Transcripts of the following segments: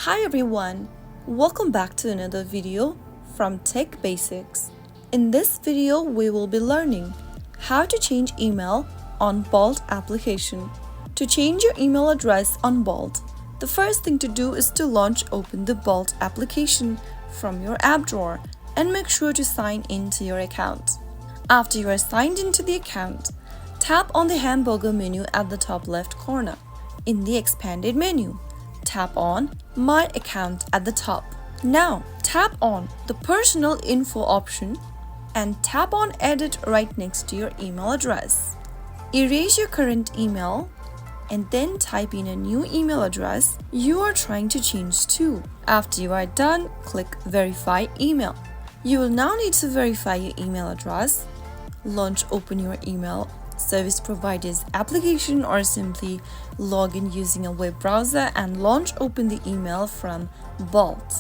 Hi everyone, welcome back to another video from Tech Basics. In this video, we will be learning how to change email on Bolt application. To change your email address on Bolt, the first thing to do is to open the Bolt application from your app drawer and make sure to sign into your account. After you are signed into the account, tap on the hamburger menu at the top left corner. In the expanded menu, tap on My Account at the top. Now, tap on the Personal Info option and tap on Edit right next to your email address. Erase your current email and then type in a new email address you are trying to change to. After you are done, click Verify Email. You will now need to verify your email address, open your email service provider's application, or simply log in using a web browser and open the email from Bolt.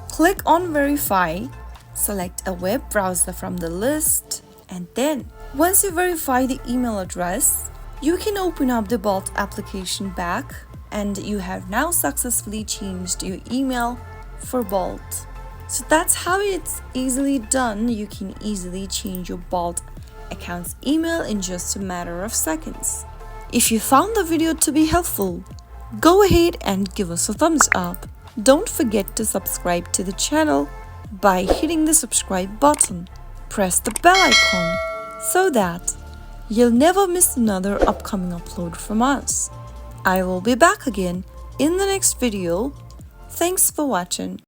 Click on Verify, select a web browser from the list, and then once you verify the email address, you can open up the Bolt application back, and you have now successfully changed your email for Bolt. So that's how it's easily done. You can easily change your Bolt account's email in just a matter of seconds. If you found the video to be helpful, go ahead and give us a thumbs up. Don't forget to subscribe to the channel by hitting the subscribe button. Press the bell icon so that you'll never miss another upcoming upload from us. I will be back again in the next video. Thanks for watching.